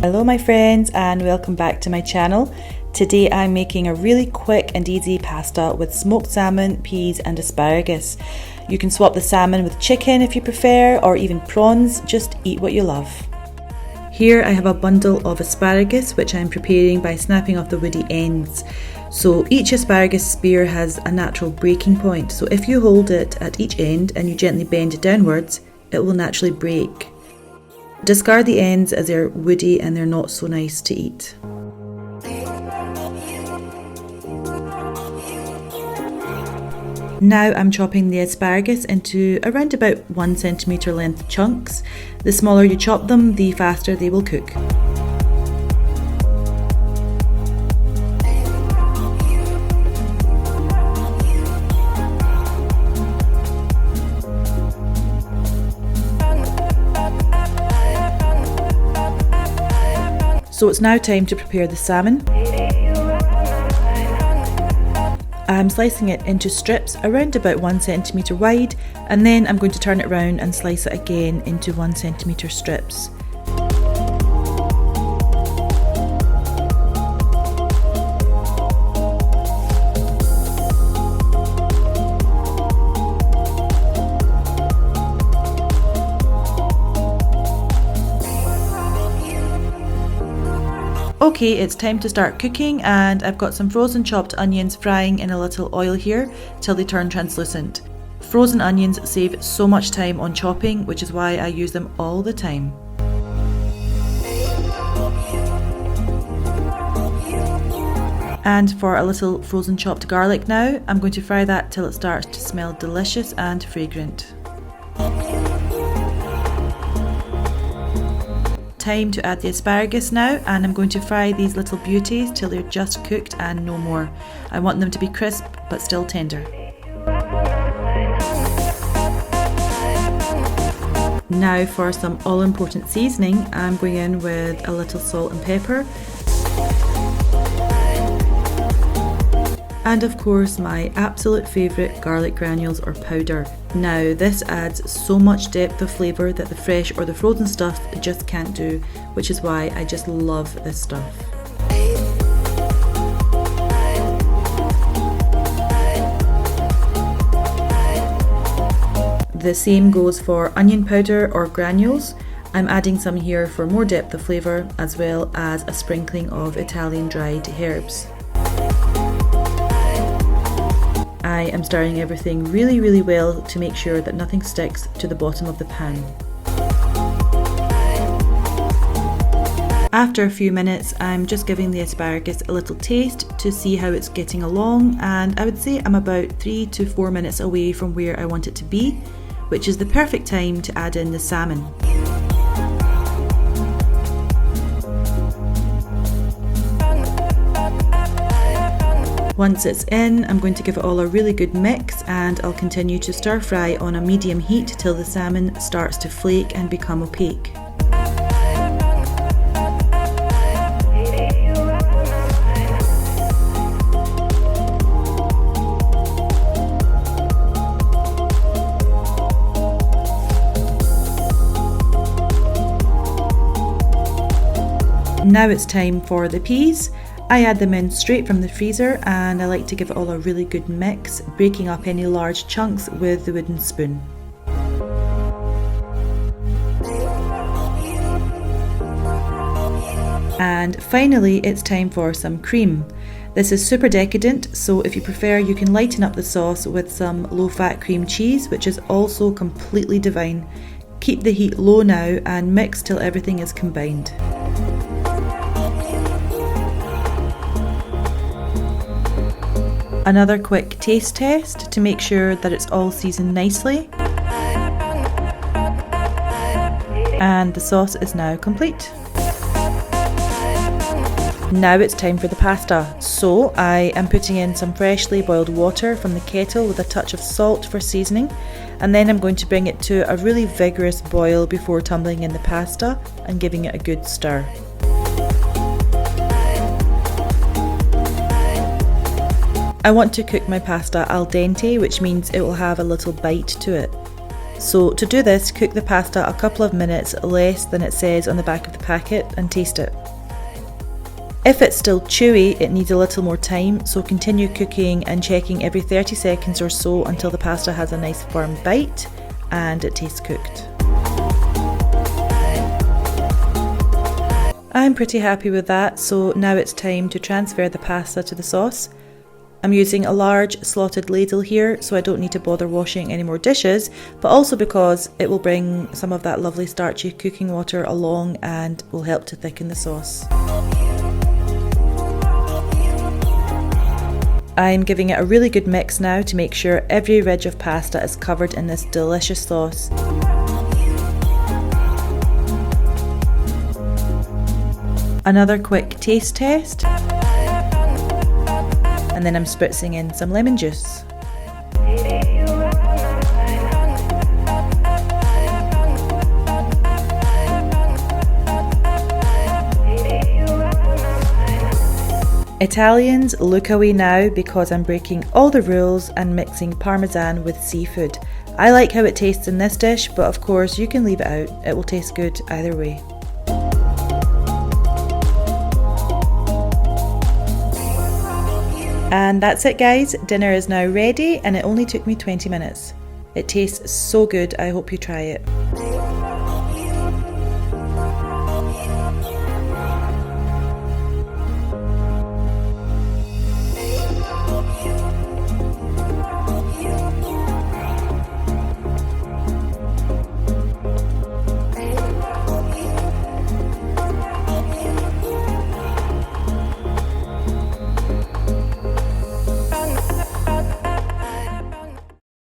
Hello my friends and welcome back to my channel. Today I'm making a really quick and easy pasta with smoked salmon, peas and asparagus. You can swap the salmon with chicken if you prefer, or even prawns, just eat what you love. Here I have a bundle of asparagus which I'm preparing by snapping off the woody ends. So each asparagus spear has a natural breaking point, so if you hold it at each end and you gently bend it downwards, it will naturally break. Discard the ends as they're woody and they're not so nice to eat. Now I'm chopping the asparagus into around about 1 centimetre length chunks. The smaller you chop them, the faster they will cook. So it's now time to prepare the salmon. I'm slicing it into strips around about 1 centimetre wide, and then I'm going to turn it around and slice it again into 1 centimetre strips. Okay, it's time to start cooking, and I've got some frozen chopped onions frying in a little oil here till they turn translucent. Frozen onions save so much time on chopping, which is why I use them all the time. And for a little frozen chopped garlic now, I'm going to fry that till it starts to smell delicious and fragrant. Time to add the asparagus now, and I'm going to fry these little beauties till they're just cooked and no more. I want them to be crisp but still tender. Now for some all-important seasoning, I'm going in with a little salt and pepper. And of course my absolute favourite garlic granules or powder. Now this adds so much depth of flavour that the fresh or the frozen stuff just can't do, which is why I just love this stuff. The same goes for onion powder or granules. I'm adding some here for more depth of flavour, as well as a sprinkling of Italian dried herbs. I am stirring everything really well to make sure that nothing sticks to the bottom of the pan. After a few minutes, I'm just giving the asparagus a little taste to see how it's getting along, and I would say I'm about 3 to 4 minutes away from where I want it to be, which is the perfect time to add in the salmon. Once it's in, I'm going to give it all a really good mix, and I'll continue to stir fry on a medium heat till the salmon starts to flake and become opaque. Now it's time for the peas. I add them in straight from the freezer, and I like to give it all a really good mix, breaking up any large chunks with the wooden spoon. And finally it's time for some cream. This is super decadent, so if you prefer you can lighten up the sauce with some low-fat cream cheese, which is also completely divine. Keep the heat low now and mix till everything is combined. Another quick taste test to make sure that it's all seasoned nicely. And the sauce is now complete. Now it's time for the pasta. So I am putting in some freshly boiled water from the kettle with a touch of salt for seasoning, and then I'm going to bring it to a really vigorous boil before tumbling in the pasta and giving it a good stir. I want to cook my pasta al dente, which means it will have a little bite to it. So to do this, cook the pasta a couple of minutes less than it says on the back of the packet and taste it. If it's still chewy, it needs a little more time, so continue cooking and checking every 30 seconds or so until the pasta has a nice firm bite and it tastes cooked. I'm pretty happy with that, so now it's time to transfer the pasta to the sauce. I'm using a large slotted ladle here, so I don't need to bother washing any more dishes, but also because it will bring some of that lovely starchy cooking water along and will help to thicken the sauce. I'm giving it a really good mix now to make sure every ridge of pasta is covered in this delicious sauce. Another quick taste test, and then I'm spritzing in some lemon juice. Italians, look away now because I'm breaking all the rules and mixing parmesan with seafood. I like how it tastes in this dish, but of course you can leave it out. It will taste good either way. And that's it guys, dinner is now ready and it only took me 20 minutes. It tastes so good, I hope you try it.